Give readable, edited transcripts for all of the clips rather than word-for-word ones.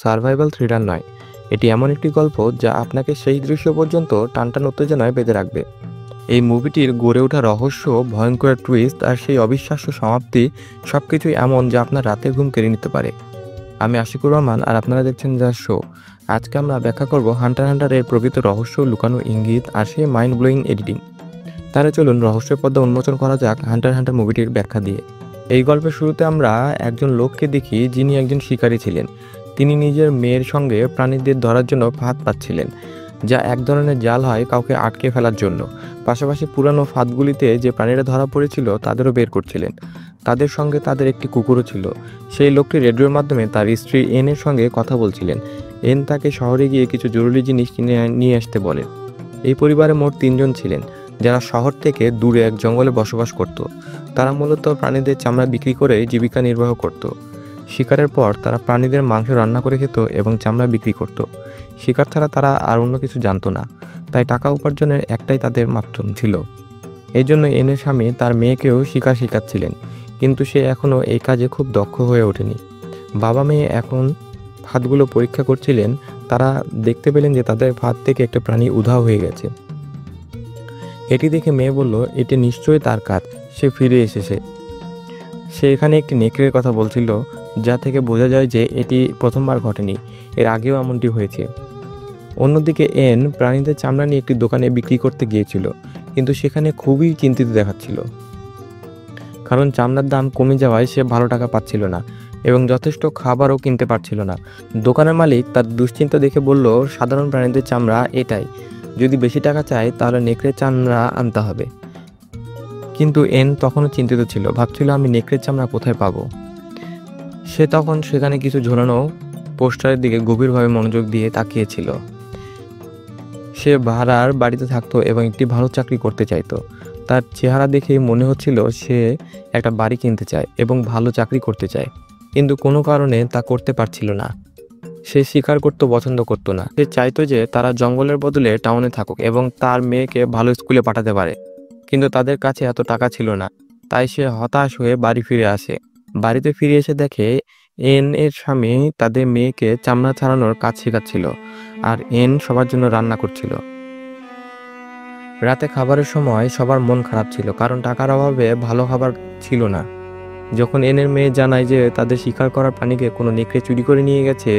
Survival thriller নয়, এটি এমন একটি গল্প যা আপনাকে সেই দৃশ্য পর্যন্ত টানটান উত্তেজনায় বেঁধে রাখবে। এই মুভিটির গড়ে ওঠা রহস্য, ভয়ঙ্কর টুইস্ট আর সেই অবিশ্বাস্য সমাপ্তি সবকিছুই এমন যা আপনার রাতের ঘুম কেড়ে নিতে পারে। আমি আশিকুর রহমান আর আপনারা দেখছেন দ্য শো। আজকে আমরা ব্যাখ্যা করব হান্টার হান্টার এর প্রকৃত রহস্য, লুকানো ইঙ্গিত আর সেই মাইন্ড ব্লোয়িং এডিটিং। তাহলে চলুন রহস্যের পর্দা উন্মোচন করা যাক হান্টার হান্টার মুভিটির ব্যাখ্যা দিয়ে। এই গল্পের শুরুতে আমরা একজন লোককে দেখি যিনি একজন শিকারী ছিলেন। তিনি নিজের মেয়ের সঙ্গে প্রাণীদের ধরার জন্য ফাঁদ পাচ্ছিলেন, যা এক ধরনের জাল হয় কাউকে আটকে ফেলার জন্য। পাশাপাশি পুরানো ফাঁদগুলিতে যে প্রাণীরা ধরা পড়েছিল তাদেরও বের করছিলেন। তাদের সঙ্গে তাদের একটি কুকুরও ছিল। সেই লোকটি রেডিওর মাধ্যমে তার স্ত্রী এনের সঙ্গে কথা বলছিলেন। এন তাকে শহরে গিয়ে কিছু জরুরি জিনিস কিনে নিয়ে আসতে বলে। এই পরিবারে মোট 3 জন ছিলেন, যারা শহর থেকে দূরে এক জঙ্গলে বসবাস করত। তারা মূলত প্রাণীদের চামড়া বিক্রি করে জীবিকা নির্বাহ করত। শিকারের পর তারা প্রাণীদের মাংস রান্না করে খেত এবং চামড়া বিক্রি করত। শিকার ছাড়া তারা আর অন্য কিছু জানতো না, তাই টাকা উপার্জনের একটাই তাদের মাধ্যম ছিল। এই জন্য এনের স্বামী তার মেয়েকেও শিকার শেখাচ্ছিলেন, কিন্তু সে এখনও এই কাজে খুব দক্ষ হয়ে ওঠেনি। বাবা মেয়ে এখন ফাঁদগুলো পরীক্ষা করছিলেন। তারা দেখতে পেলেন যে তাদের ফাঁদ থেকে একটা প্রাণী উধাও হয়ে গেছে। এটি দেখে মেয়ে বলল, এটি নিশ্চয়ই তার কাজ, সে ফিরে এসেছে। সে এখানে একটি নেকড়ের কথা বলছিল, যা থেকে বোঝা যায় যে এটি প্রথমবার ঘটেনি, এর আগেও এমনটি হয়েছে। অন্যদিকে এন প্রাণীদের চামড়া নিয়ে একটি দোকানে বিক্রি করতে গিয়েছিল, কিন্তু সেখানে খুবই চিন্তিত দেখাচ্ছিল, কারণ চামড়ার দাম কমে যাওয়ায় সে ভালো টাকা পাচ্ছিল না এবং যথেষ্ট খাবারও কিনতে পারছিল না। দোকানের মালিক তার দুশ্চিন্তা দেখে বলল, সাধারণ প্রাণীদের চামড়া এটাই, যদি বেশি টাকা চায় তাহলে নেকড়ের চামড়া আনতে হবে। কিন্তু এন তখনও চিন্তিত ছিল, ভাবছিল আমি নেকড়ের চামড়া কোথায় পাবো। সে তখন সেখানে কিছু ঝোলানো পোস্টারের দিকে গভীরভাবে মনোযোগ দিয়ে তাকিয়েছিল। সে ভাড়ার বাড়িতে থাকতো এবং একটি ভালো চাকরি করতে চাইতো। তার চেহারা দেখে মনে হচ্ছিল সে একটা বাড়ি কিনতে চায় এবং ভালো চাকরি করতে চায়, কিন্তু কোনো কারণে তা করতে পারছিল না। সে শিকার করতে পছন্দ করতো না। সে চাইতো যে তারা জঙ্গলের বদলে টাউনে থাকুক এবং তার মেয়েকে ভালো স্কুলে পাঠাতে পারে, কিন্তু তাদের কাছে এত টাকা ছিল না। তাই সে হতাশ হয়ে বাড়ি ফিরে আসে। বাড়িতে ফিরে এসে দেখে এন এর স্বামী তাদের মেয়েকে চামড়া ছাড়ানোর কাজ শেখাচ্ছিল, আর এন সবার জন্য রান্না করছিল। রাতে খাবারের সময় সবার মন খারাপ ছিল, কারণ টাকার অভাবে ভালো খাবার ছিল না। যখন এনের মেয়ে জানায় যে তাদের শিকার করার প্রাণীকে কোনো নেকড়ে চুরি করে নিয়ে গেছে,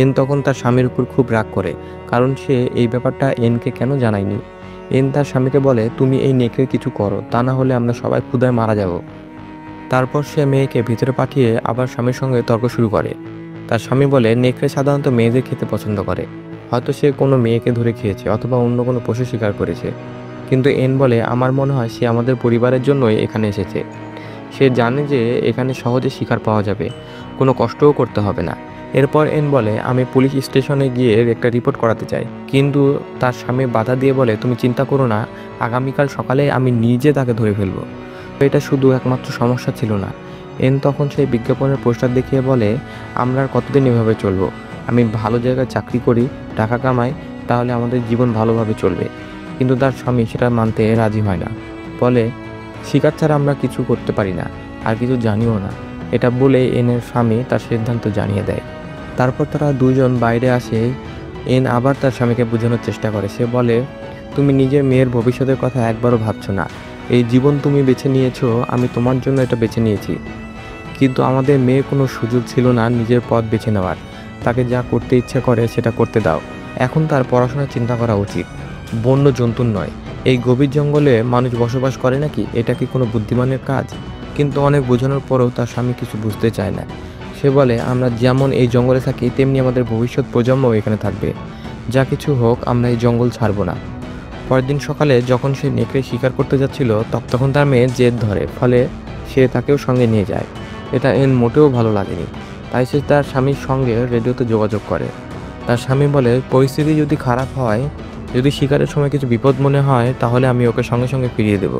এন তখন তার স্বামীর উপর খুব রাগ করে, কারণ সে এই ব্যাপারটা এনকে কেন জানায়নি। এন তার স্বামীকে বলে, তুমি এই নেকড়ে কিছু করো, তা না হলে আমরা সবাই ক্ষুধায় মারা যাব। তারপর সে মেয়েকে ভিতরে পাঠিয়ে আবার স্বামীর সঙ্গে তর্ক শুরু করে। তার স্বামী বলে, নেকড়ে সাধারণত মেয়েদের খেতে পছন্দ করে, হয়তো সে কোনো মেয়েকে ধরে খেয়েছে অথবা অন্য কোনো পশু শিকার করেছে। কিন্তু এন বলে, আমার মনে হয় সে আমাদের পরিবারের জন্যই এখানে এসেছে। সে জানে যে এখানে সহজে শিকার পাওয়া যাবে, কোনো কষ্টও করতে হবে না। এরপর এন বলে, আমি পুলিশ স্টেশনে গিয়ে একটা রিপোর্ট করাতে চাই, কিন্তু তার স্বামী বাধা দিয়ে বলে, তুমি চিন্তা করো না, আগামীকাল সকালে আমি নিজে তাকে ধরে ফেলবো। এটা শুধু একমাত্র সমস্যা ছিল না। এন তখন সেই বিজ্ঞাপনের পোস্টার দেখিয়ে বলে, আমরা আর কতদিন এভাবে চলবো? আমি ভালো জায়গায় চাকরি করি, টাকা কামাই, তাহলে আমাদের জীবন ভালোভাবে চলবে। কিন্তু তার স্বামী সেটা মানতে রাজি হয় না, বলে, শিকার ছাড়া আমরা কিছু করতে পারি না আর কিছু জানিও না। এটা বলে এনের স্বামী তার সিদ্ধান্ত জানিয়ে দেয়। তারপর তারা দুজন বাইরে আসে। এন আবার তার স্বামীকে বোঝানোর চেষ্টা করে। সে বলে, তুমি নিজের মেয়ের ভবিষ্যতের কথা একবারও ভাবছো না। এই জীবন তুমি বেছে নিয়েছো, আমি তোমার জন্য এটা বেছে নিয়েছি, কিন্তু আমাদের মেয়ের কোনো সুযোগ ছিল না নিজের পথ বেছে নেওয়ার। তাকে যা করতে ইচ্ছা করে সেটা করতে দাও। এখন তার পড়াশোনার চিন্তা করা উচিত, বন্য জন্তুর নয়। এই গভীর জঙ্গলে মানুষ বসবাস করে নাকি? এটা কি কোনো বুদ্ধিমানের কাজ? কিন্তু অনেক বোঝানোর পরেও তার স্বামী কিছু বুঝতে চায় না। সে বলে, আমরা যেমন এই জঙ্গলে থাকি তেমনি আমাদের ভবিষ্যৎ প্রজন্মও এখানে থাকবে। যা কিছু হোক, আমরা এই জঙ্গল ছাড়ব না। পরের দিন সকালে যখন সে নেকড়ে শিকার করতে যাচ্ছিল, তখন তার মেয়ে জেদ ধরে, ফলে সে তাকেও সঙ্গে নিয়ে যায়। এটা এন মোটেও ভালো লাগেনি, তাই সে তার স্বামীর সঙ্গে রেডিওতে যোগাযোগ করে। তার স্বামী বলে, পরিস্থিতি যদি খারাপ হয়, যদি শিকারের সময় কিছু বিপদ মনে হয়, তাহলে আমি ওকে সঙ্গে সঙ্গে ফিরিয়ে দেব।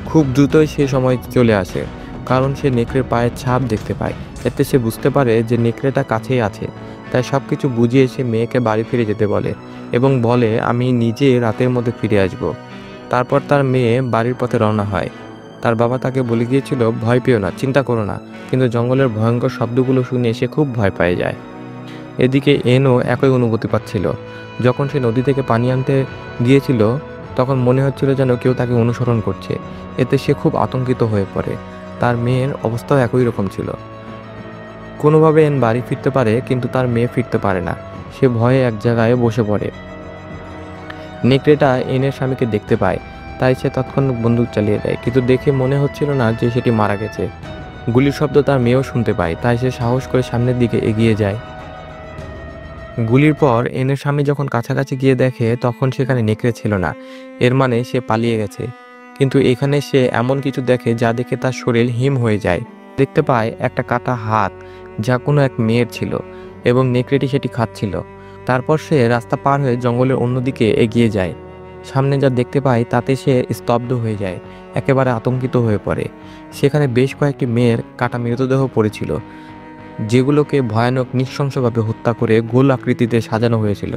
খুব দ্রুতই সে সময় চলে আসে, কারণ সে নেকড়ের পায়ের ছাপ দেখতে পায়। এতে সে বুঝতে পারে যে নেকড়েটা কাছেই আছে। তাই সব কিছু বুঝিয়ে সে মেয়েকে বাড়ি ফিরে যেতে বলে এবং বলে, আমি নিজে রাতের মধ্যে ফিরে আসব। তারপর তার মেয়ে বাড়ির পথে রওনা হয়। তার বাবা তাকে বলে গিয়েছিল, ভয় পেও না, চিন্তা করো না, কিন্তু জঙ্গলের ভয়ঙ্কর শব্দগুলো শুনে সে খুব ভয় পেয়ে যায়। এদিকে এনও একই অনুভূতি পাচ্ছিল। যখন সে নদী থেকে পানি আনতে গিয়েছিল তখন মনে হচ্ছিল যেন কেউ তাকে অনুসরণ করছে। এতে সে খুব আতঙ্কিত হয়ে পড়ে। তার মেয়ের অবস্থাও একই রকম ছিল। কোনোভাবে এন বাড়ি ফিরতে পারে, কিন্তু তার মেয়ে ফিরতে পারে না। সে ভয়ে এক জায়গায় বসে পড়ে। নেকড়েটা এনের স্বামীকে দেখতে পায়, তাই সে তৎক্ষণাৎ বন্দুক চালিয়ে দেয়, কিন্তু দেখে মনে হচ্ছিল না যে সেটি মারা গেছে। গুলির শব্দ তার মেয়েও শুনতে পায়, তাই সে সাহস করে সামনের দিকে এগিয়ে যায়। গুলির পর এনের স্বামী যখন কাছাকাছি গিয়ে দেখে তখন সেখানে নেকড়ে ছিল না। এর মানে সে পালিয়ে গেছে। কিন্তু এখানে সে এমন কিছু দেখে যা দেখে তার শরীর হিম হয়ে যায়। দেখতে পায় একটা কাটা হাত, যা কোনো এক মেয়ের ছিল, এবং নেকড়েটি সেটি খাচ্ছিল। তারপর সে রাস্তা পার হয়ে জঙ্গলের অন্যদিকে এগিয়ে যায়। সামনে যা দেখতে পায় তাতে সে স্তব্ধ হয়ে যায়, একেবারে আতঙ্কিত হয়ে পড়ে। সেখানে বেশ কয়েকটি মেয়ের কাটা মৃতদেহ পড়েছিল, যেগুলোকে ভয়ানক নৃশংসভাবে হত্যা করে গোল আকৃতিতে সাজানো হয়েছিল।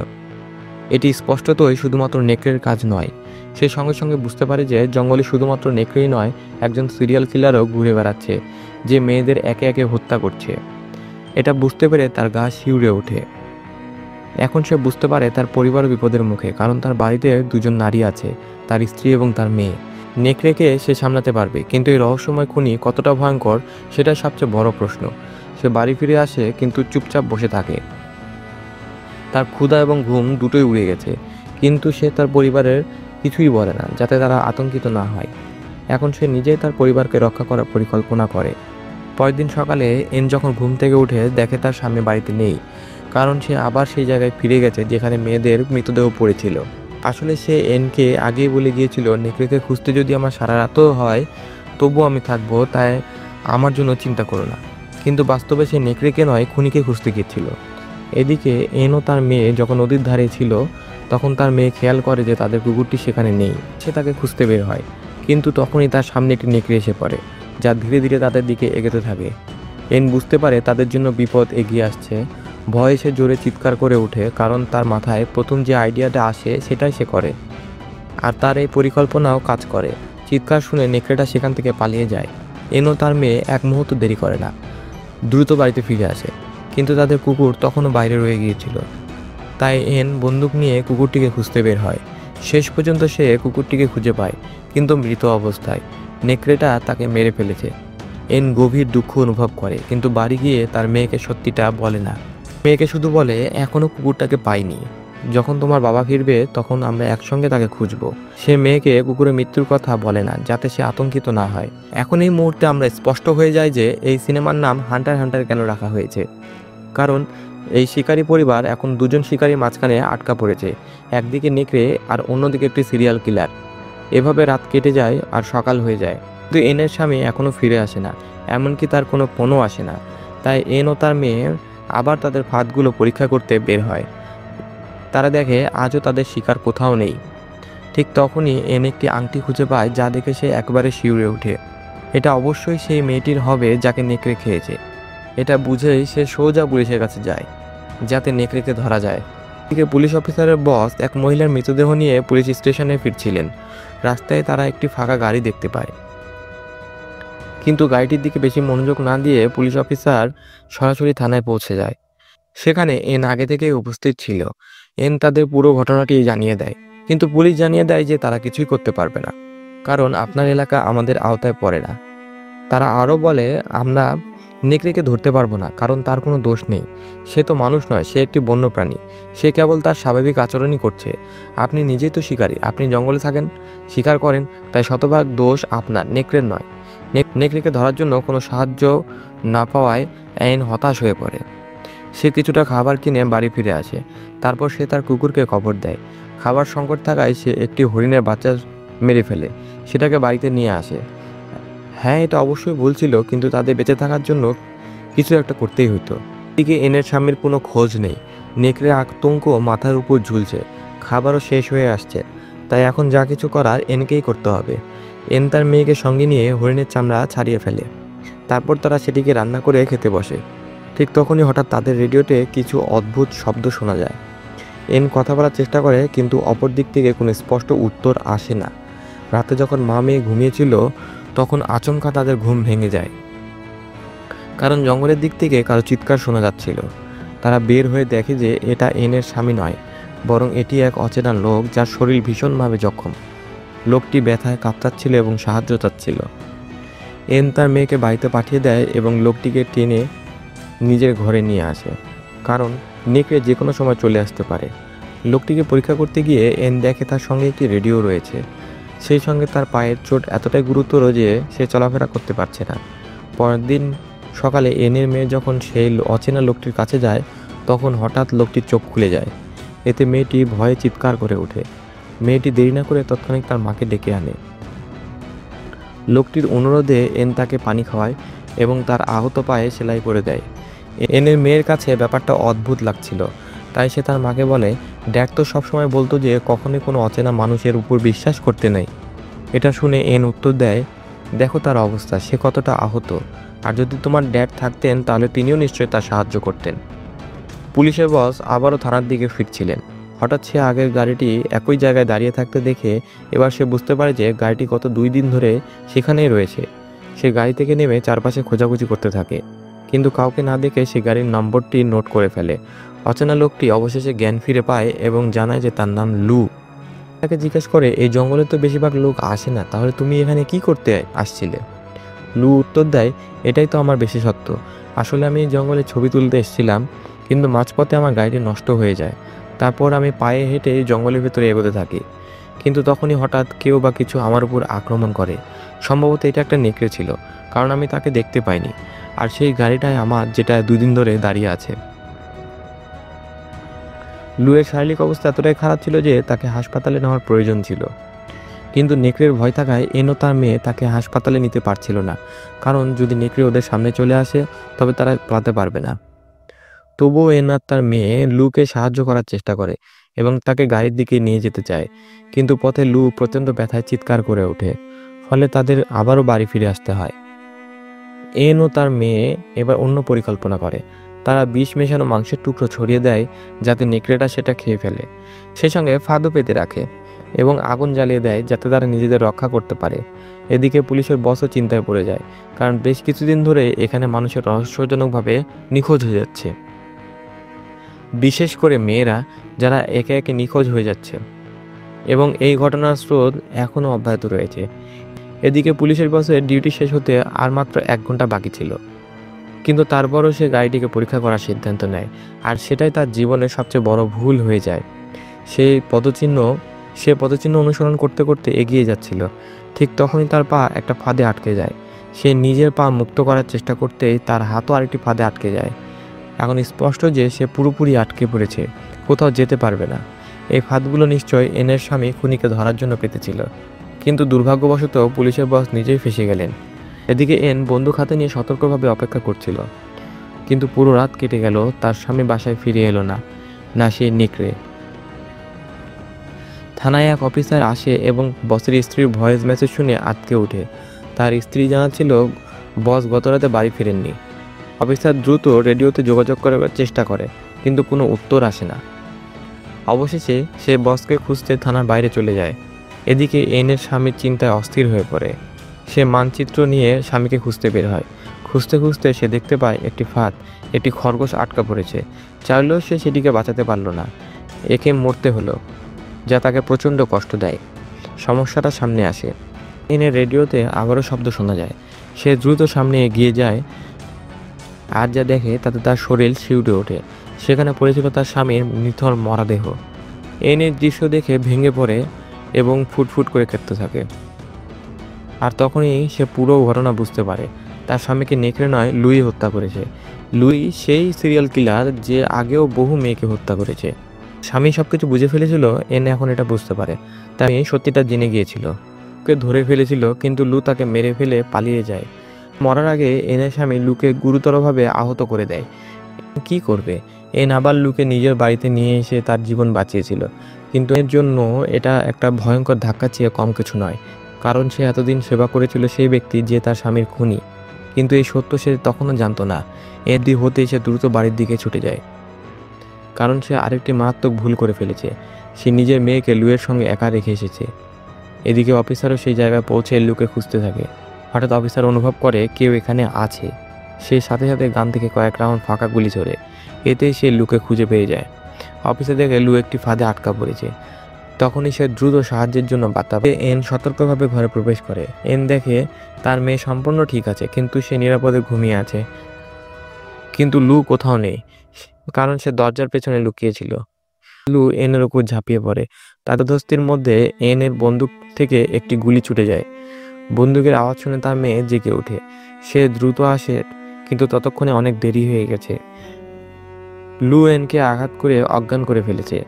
এটি স্পষ্টতই শুধুমাত্র নেকড়ের কাজ নয়। সে সঙ্গে সঙ্গে বুঝতে পারে যে জঙ্গলে শুধুমাত্র নেকড়েই নয়, একজন সিরিয়াল কিলারও ঘুরে বেড়াচ্ছে, যে মেয়েদের একে একে হত্যা করছে। এটা বুঝতে পেরে তার গা শিউরে ওঠে। এখন সে বুঝতে পারে তার পরিবার বিপদের মুখে, কারণ তার বাড়িতে দুজন নারী আছে, তার স্ত্রী এবং তার মেয়ে। নেকড়েকে সে সামলাতে পারবে, কিন্তু এই রহস্যময় খুনি কতটা ভয়ঙ্কর সেটাই সবচেয়ে বড় প্রশ্ন। সে বাড়ি ফিরে আসে কিন্তু চুপচাপ বসে থাকে। তার ক্ষুধা এবং ঘুম দুটোই উড়ে গেছে, কিন্তু সে তার পরিবারের কিছুই বলে না, যাতে তারা আতঙ্কিত না হয়। এখন সে নিজেই তার পরিবারকে রক্ষা করার পরিকল্পনা করে। পরের দিন সকালে এন যখন ঘুম থেকে উঠে দেখে তার স্বামী বাড়িতে নেই, কারণ সে আবার সেই জায়গায় ফিরে গেছে যেখানে মেয়েদের মৃতদেহ পড়েছিল। আসলে সে এনকে আগেই বলে গিয়েছিল, নেকড়েকে খুঁজতে যদি আমার সারা রাতও হয় তবুও আমি থাকবো, তাই আমার জন্য চিন্তা করো না। কিন্তু বাস্তবে সে নেকড়েকে নয়, খুনিকে খুঁজতে গিয়েছিল। এদিকে এন ও তার মেয়ে যখন নদীর ধারে ছিল তখন তার মেয়ে খেয়াল করে যে তাদের কুকুরটি সেখানে নেই। সে তাকে খুঁজতে বের হয়, কিন্তু তখনই তার সামনে একটি নেকড়ে এসে পড়ে, যা ধীরে ধীরে তাদের দিকে এগোতে থাকে। এন বুঝতে পারে তাদের জন্য বিপদ এগিয়ে আসছে। ভয়ে সে জোরে চিৎকার করে ওঠে, কারণ তার মাথায় প্রথম যে আইডিয়াটা আসে সেটাই সে করে, আর তার এই পরিকল্পনাও কাজ করে। চিৎকার শুনে নেকড়েটা সেখান থেকে পালিয়ে যায়। এনও তার মেয়ে এক মুহূর্ত দেরি করে না, দ্রুত বাড়িতে ফিরে আসে, কিন্তু তাদের কুকুর তখনও বাইরে রয়ে গিয়েছিল। তাই এন বন্দুক নিয়ে কুকুরটিকে খুঁজতে বের হয়। শেষ পর্যন্ত সে কুকুরটিকে খুঁজে পায়, কিন্তু মৃত অবস্থায়। নেকড়েটা তাকে মেরে ফেলেছে। এন গভীর দুঃখ অনুভব করে, কিন্তু বাড়ি গিয়ে তার মেয়েকে সত্যিটা বলে না। মেয়েকে শুধু বলে, এখনও কুকুরটাকে পাইনি, যখন তোমার বাবা ফিরবে তখন আমরা একসঙ্গে তাকে খুঁজবো। সে মেয়েকে কুকুরের মৃত্যুর কথা বলে না, যাতে সে আতঙ্কিত না হয়। এখন এই মুহূর্তে আমরা স্পষ্ট হয়ে যায় যে এই সিনেমার নাম হান্টার হান্টার কেন রাখা হয়েছে। কারণ এই শিকারী পরিবার এখন দুজন শিকারীর মাঝখানে আটকা পড়েছে, একদিকে নেকড়ে আর অন্যদিকে একটি সিরিয়াল কিলার। এভাবে রাত কেটে যায় আর সকাল হয়ে যায়, কিন্তু এনের স্বামী এখনও ফিরে আসে না, এমনকি তার কোনো ফোনও আসে না। তাই এন ও তার মেয়ে আবার তাদের ফাঁদগুলো পরীক্ষা করতে বের হয়। তারা দেখে আজও তাদের শিকার কোথাও নেই। ঠিক তখনই এন একটি আংটি খুঁজে পায়, যা দেখে সে একবারে শিউরে ওঠে। এটা অবশ্যই সেই মেয়েটির হবে যাকে নেকড়ে খেয়েছে। এটা বুঝেই সে সোজা পুলিশের কাছে যায়, যাতে নেকড়েকে ধরা যায়। এদিকে পুলিশ অফিসারের বস এক মহিলার মৃতদেহ নিয়ে পুলিশ স্টেশনে ফিরছিলেন। রাস্তায় তারা একটি ফাঁকা গাড়ি দেখতে পায়, কিন্তু গাড়িটির দিকে বেশি মনোযোগ না দিয়ে পুলিশ অফিসার সরাসরি থানায় পৌঁছে যায়। সেখানে এন আগে থেকেই উপস্থিত ছিল। এন তাদের পুরো ঘটনাটি জানিয়ে দেয়, কিন্তু পুলিশ জানিয়ে দেয় যে তারা কিছুই করতে পারবে না, কারণ আপনার এলাকা আমাদের আওতায় পড়ে না। তারা আরও বলে, আমরা নেকড়েকে ধরতে পারবো না, কারণ তার কোনো দোষ নেই। সে তো মানুষ নয়, সে একটি বন্য প্রাণী। সে কেবল তার স্বাভাবিক আচরণই করছে। আপনি নিজেই তো শিকারী, আপনি জঙ্গলে থাকেন, শিকার করেন, তাই শতভাগ দোষ আপনার, নেকড়ের নয়। নেকড়েকে ধরার জন্য কোনো সাহায্য না পাওয়ায় এন হতাশ হয়ে পড়ে। সে কিছুটা খাবার কিনে বাড়ি ফিরে আসে। তারপর সে তার কুকুরকে খবর দেয়। খাবার সংকট থাকায় সে একটি হরিণের বাচ্চা মেরে ফেলে সেটাকে বাড়িতে নিয়ে আসে। হ্যাঁ, এটা অবশ্যই ভুল ছিল, কিন্তু তাদের বেঁচে থাকার জন্য কিছু একটা করতেই হতো। এদিকে এনের স্বামীর কোনো খোঁজ নেই। নেকড়ে আতঙ্ক মাথার উপর ঝুলছে, খাবারও শেষ হয়ে আসছে। তাই এখন যা কিছু করার এনকেই করতে হবে। এন তার মেয়েকে সঙ্গে নিয়ে হরিণের চামড়া ছাড়িয়ে ফেলে। তারপর তারা সেটিকে রান্না করে খেতে বসে। ঠিক তখনই হঠাৎ তাদের রেডিওতে কিছু অদ্ভুত শব্দ শোনা যায়। এন কথা বলার চেষ্টা করে, কিন্তু অপর দিক থেকে কোনো স্পষ্ট উত্তর আসে না। রাতে যখন মা মেয়ে ঘুমিয়েছিল তখন আচমকা তাদের ঘুম ভেঙে যায়, কারণ জঙ্গলের দিক থেকে কারো চিৎকার শোনা যাচ্ছিল। তারা বের হয়ে দেখে যে এটা এনের স্বামী নয়, বরং এটি এক অচেনা লোক যার শরীর ভীষণভাবে জখম। লোকটি ব্যথায় কাঁপতাচ্ছিল এবং সাহায্য চাচ্ছিল। এন তার মেয়েকে বাড়িতে পাঠিয়ে দেয় এবং লোকটিকে টেনে নিজের ঘরে নিয়ে আসে, কারণ নেকড়ে যে কোনো সময় চলে আসতে পারে। লোকটিকে পরীক্ষা করতে গিয়ে এন দেখে তার সঙ্গে একটি রেডিও রয়েছে। সেই সঙ্গে তার পায়ের চোট এতটাই গুরুতর যে সে চলাফেরা করতে পারছে না। পরের দিন সকালে এনের মেয়ে যখন সেই অচেনা লোকটির কাছে যায়, তখন হঠাৎ লোকটির চোখ খুলে যায়। এতে মেয়েটি ভয়ে চিৎকার করে ওঠে। মেয়েটি দেরি না করে তৎক্ষণিক তার মাকে ডেকে আনে। লোকটির অনুরোধে এন তাকে পানি খাওয়ায় এবং তার আহত পায়ে সেলাই করে দেয়। এনের মেয়ের কাছে ব্যাপারটা অদ্ভুত লাগছিল, তাই সে তার মাকে বলে, ড্যাড তো সবসময় বলতো যে কখনোই কোনো অচেনা মানুষের উপর বিশ্বাস করতে নেই। এটা শুনে এন উত্তর দেয়, দেখো তার অবস্থা, সে কতটা আহত, আর যদি তোমার ড্যাড থাকতেন তাহলে তিনিও নিশ্চয়ই তার সাহায্য করতেন। পুলিশের বস আবারও থানার দিকে ফিরছিলেন। হঠাৎ সে আগের গাড়িটি একই জায়গায় দাঁড়িয়ে থাকতে দেখে এবার সে বুঝতে পারে যে গাড়িটি গত 2 দিন ধরে সেখানেই রয়েছে। সে গাড়ি থেকে নেমে চারপাশে খোঁজাখুঁজি করতে থাকে, কিন্তু কাউকে না দেখে সে গাড়ির নম্বরটি নোট করে ফেলে। অচেনা লোকটি অবশেষে জ্ঞান ফিরে পায় এবং জানায় যে তার নাম লু। তাকে জিজ্ঞেস করে, এই জঙ্গলে তো বেশিরভাগ লোক আসে না, তাহলে তুমি এখানে কি করতে আসছিলে? লু উত্তর দেয়, এটাই তো আমার বিশেষত্ব। আসলে আমি এই জঙ্গলে ছবি তুলতে এসেছিলাম, কিন্তু মাঝপথে আমার গাড়িটি নষ্ট হয়ে যায়। তারপর আমি পায়ে হেঁটে জঙ্গলের ভেতরে এগোতে থাকি, কিন্তু তখনই হঠাৎ কেউ বা কিছু আমার উপর আক্রমণ করে। সম্ভবত এটা একটা নেকড়ে ছিল, কারণ আমি তাকে দেখতে পাইনি। আর সেই গাড়িটাই আমার, যেটা 2 দিন ধরে দাঁড়িয়ে আছে। লুয়ের শারীরিক অবস্থা এতটাই খারাপ ছিল যে তাকে হাসপাতালে নেওয়ার প্রয়োজন ছিল, কিন্তু নেকড়ের ভয় থাকায় এনও তার মেয়ে তাকে হাসপাতালে নিতে পারছিল না, কারণ যদি নেকড়ে ওদের সামনে চলে আসে তবে তারা পালাতে পারবে না। তবুও এন আর তার মেয়ে লুকে সাহায্য করার চেষ্টা করে এবং তাকে গাড়ির দিকে নিয়ে যেতে চায়, কিন্তু পথে লু প্রচণ্ড ব্যথায় চিৎকার করে ওঠে। ফলে তাদের আবারও বাড়ি ফিরে আসতে হয়। এন ও তার মেয়ে এবার অন্য পরিকল্পনা করে। তারা বিষ মেশানো মাংসের টুকরো ছড়িয়ে দেয় যাতে নেকড়েটা সেটা খেয়ে ফেলে। সেই সঙ্গে ফাঁদও পেতে রাখে এবং আগুন জ্বালিয়ে দেয় যাতে তারা নিজেদের রক্ষা করতে পারে। এদিকে পুলিশের বসও চিন্তায় পড়ে যায়, কারণ বেশ কিছুদিন ধরে এখানে মানুষের রহস্যজনকভাবে নিখোঁজ হয়ে যাচ্ছে, বিশেষ করে মেয়েরা, যারা একে একে নিখোঁজ হয়ে যাচ্ছে, এবং এই ঘটনার স্রোত এখনও অব্যাহত রয়েছে। এদিকে পুলিশের বসের ডিউটি শেষ হতে আর মাত্র 1 ঘন্টা বাকি ছিল, কিন্তু তারপরও সে গাড়িটিকে পরীক্ষা করার সিদ্ধান্ত নেয়, আর সেটাই তার জীবনের সবচেয়ে বড় ভুল হয়ে যায়। সে পদচিহ্ন অনুসরণ করতে করতে এগিয়ে যাচ্ছিল। ঠিক তখনই তার পা একটা ফাঁদে আটকে যায়। সে নিজের পা মুক্ত করার চেষ্টা করতেই তার হাতও আরেকটি ফাঁদে আটকে যায়। এখন স্পষ্ট যে সে পুরোপুরি আটকে পড়েছে, কোথাও যেতে পারবে না। এই ফাঁদগুলো নিশ্চয় এনের স্বামী খুনিকে ধরার জন্য পেতেছিল, কিন্তু দুর্ভাগ্যবশত পুলিশের বস নিজেই ফেঁসে গেলেন। এদিকে এন বন্দুক হাতে নিয়ে সতর্কভাবে অপেক্ষা করছিল, কিন্তু পুরো রাত কেটে গেল, তার স্বামী বাসায় ফিরে এলো না, না সে নেকড়ে। থানায় এক অফিসার আসে এবং বসের স্ত্রীর ভয়েস মেসেজ শুনে আটকে ওঠে। তার স্ত্রী জানাচ্ছিল বস গতরাতে বাড়ি ফিরেননি। অফিসার দ্রুত রেডিওতে যোগাযোগ করার চেষ্টা করে, কিন্তু কোনো উত্তর আসে না। অবশেষে সে বসকে খুঁজতে থানার বাইরে চলে যায়। এদিকে এনের স্বামীর চিন্তায় অস্থির হয়ে পড়ে। সে মানচিত্র নিয়ে স্বামীকে খুঁজতে বের হয়। খুঁজতে খুঁজতে সে দেখতে পায় একটি ফাঁদ, একটি খরগোশ আটকা পড়েছে। চাইলেও সে সেটিকে বাঁচাতে পারল না, একে মরতে হলো, যা তাকে প্রচণ্ড কষ্ট দেয়। সমস্যাটা সামনে আসে। এনের রেডিওতে আবারও শব্দ শোনা যায়। সে দ্রুত সামনে এগিয়ে যায়, আর যা দেখে তাতে তার শরীর শিউরে ওঠে। সেখানে পড়েছিল তার স্বামীর নিথর মরাদেহ। এনের দৃশ্য দেখে ভেঙে পড়ে এবং ফুটফুট করে কাঁদতে থাকে। আর তখনই সে পুরো ঘটনা বুঝতে পারে। তার স্বামীকে নেকড়ে নয়, লুই হত্যা করেছে। লুই সেই সিরিয়াল কিলার যে আগেও বহু মেয়েকে হত্যা করেছে। স্বামী সবকিছু বুঝে ফেলেছিল, এন এখন এটা বুঝতে পারে। তাই সত্যিটা জেনে গিয়েছিল, ওকে ধরে ফেলেছিল, কিন্তু লু তাকে মেরে ফেলে পালিয়ে যায়। মরার আগে এনের স্বামী লুকে গুরুতরভাবে আহত করে দেয়। কি করবে? এন আবার লুকে নিজের বাড়িতে নিয়ে এসে তার জীবন বাঁচিয়েছিল, কিন্তু এর জন্য এটা একটা ভয়ঙ্কর ধাক্কা চেয়ে কম কিছু নয়, কারণ সে এতদিন সেবা করেছিল সেই ব্যক্তি যে তার স্বামীর খুনি। কিন্তু এই সত্য সে তখনও জানতো না। এর দিক হতেই সে দ্রুত বাড়ির দিকে ছুটে যায়, কারণ সে আরেকটি মারাত্মক ভুল করে ফেলেছে। সে নিজের মেয়েকে লুয়ের সঙ্গে একা রেখে এসেছে। এদিকে অফিসারও সেই জায়গায় পৌঁছে লুকে খুঁজতে থাকে। হঠাৎ অফিসার অনুভব করে কেউ এখানে আছে। সে সাথে সাথে গান থেকে কয়েক রাউন্ড ফাঁকা গুলি ছোড়ে এতে সে লুকে খুঁজে পেয়ে যায়। অফিসে দেখে লু একটি ফাঁদে আটকা পড়েছে। তখনই সে দ্রুত সাহায্যের জন্য বার্তা পায়। এন সতর্কভাবে ঘরে প্রবেশ করে। এন দেখে তার মেয়ে সম্পূর্ণ ঠিক আছে, কিন্তু সে নিরাপদে ঘুমিয়ে আছে। কিন্তু লু কোথাও নেই, কারণ সে দরজার পেছনে লুকিয়েছিল। লু এনের উপর ঝাঁপিয়ে পড়ে। তাদের মধ্যে এনের বন্দুক থেকে একটি গুলি ছুটে যায়। বন্দুকের আওয়াজ শুনে তার মেয়ে জেগে ওঠে। সে দ্রুত আসে, কিন্তু ততক্ষণে অনেক দেরি হয়ে গেছে। লু এনকে আঘাত করে অজ্ঞান করে ফেলেছে।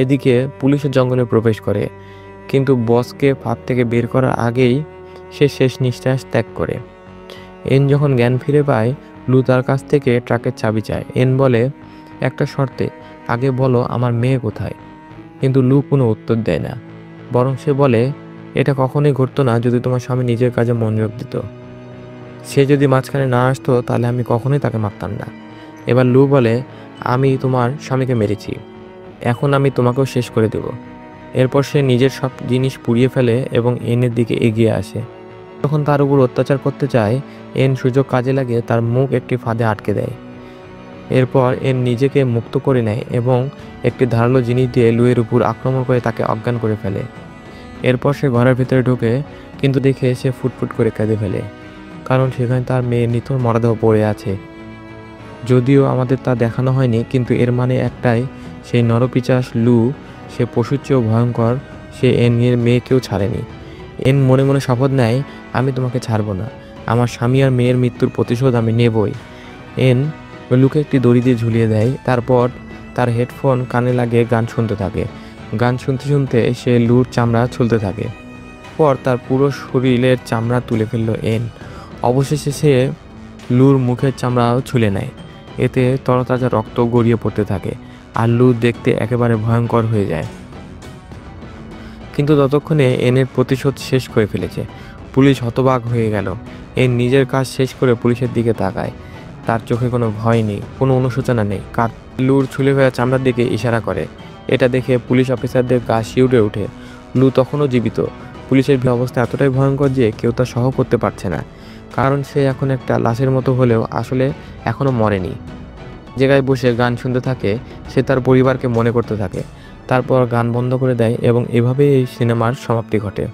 এদিকে পুলিশের জঙ্গলে প্রবেশ করে, কিন্তু বসকে ফাঁদ থেকে বের করার আগেই সে শেষ নিঃশ্বাস ত্যাগ করে। এন যখন জ্ঞান ফিরে পায়, লু তার কাছ থেকে ট্রাকের চাবি চায়। এন বলে, একটা শর্তে, আগে বলো আমার মেয়ে কোথায়। কিন্তু লু কোনো উত্তর দেয় না, বরং সে বলে, এটা কখনোই ঘটতো না যদি তোমার স্বামী নিজের কাজে মনোযোগ দিত। সে যদি মাঝখানে না আসতো তাহলে আমি কখনোই তাকে মারতাম না। এবার লু বলে, আমি তোমার স্বামীকে মেরেছি, এখন আমি তোমাকেও শেষ করে দেব। এরপর সে নিজের সব জিনিস পুড়িয়ে ফেলে এবং এনের দিকে এগিয়ে আসে। যখন তার উপর অত্যাচার করতে চায়, এন সুযোগ কাজে লাগিয়ে তার মুখ একটি ফাঁদে আটকে দেয়। এরপর এন নিজেকে মুক্ত করে নেয় এবং একটি ধারালো জিনিস দিয়ে লুয়ের উপর আক্রমণ করে তাকে অজ্ঞান করে ফেলে। এরপর সে ঘরের ভিতরে ঢোকে, কিন্তু দেখে সে ফুটফুট করে কেঁদে ফেলে, কারণ সেখানে তার মেয়ের নিথর মরদেহ পড়ে আছে। যদিও আমাদের তা দেখানো হয়নি, কিন্তু এর মানে একটাই, সেই নরপিশাচ লু, সে পশুর চেয়েও ভয়ঙ্কর। সে এর মেয়েকেও ছাড়েনি। এন মনে মনে শপথ নেয়, আমি তোমাকে ছাড়ব না, আমার স্বামী আর মেয়ের মৃত্যুর প্রতিশোধ আমি নেবই। এন লুকে একটি দড়ি দিয়ে ঝুলিয়ে দেয়। তারপর তার হেডফোন কানে লাগিয়ে গান শুনতে থাকে। গান শুনতে শুনতে সে লুর চামড়া ছুলতে থাকে। পর তার পুরো শরীরের চামড়া তুলে ফেলল এন। অবশেষে সে লুর মুখের চামড়াও ছুলে নেয়। এতে তরতাজা রক্ত গড়িয়ে পড়তে থাকে, আর লু দেখতে একেবারে ভয়ঙ্কর হয়ে যায়। কিন্তু ততক্ষণে এনের প্রতিশোধ শেষ করে ফেলেছে। পুলিশ হতবাক হয়ে গেল। এন নিজের কাজ শেষ করে পুলিশের দিকে তাকায়। তার চোখে কোনো ভয় নেই, কোনো অনুশোচনা নেই। লুর ছুলে ফেলা চামড়ার দিকে ইশারা করে। এটা দেখে পুলিশ অফিসারদের গা শিউরে ওঠে। লু তখনও জীবিত। পুলিশের অবস্থা এতটাই ভয়ঙ্কর যে কেউ তা সহ করতে পারছে না, কারণ সে এখন একটা লাশের মতো হলেও আসলে এখনও মরেনি। জায়গায় বসে গান শুনতে থাকে। সে তার পরিবারকে মনে করতে থাকে। তারপর গান বন্ধ করে দেয় এবং এভাবেই এই সিনেমার সমাপ্তি ঘটে।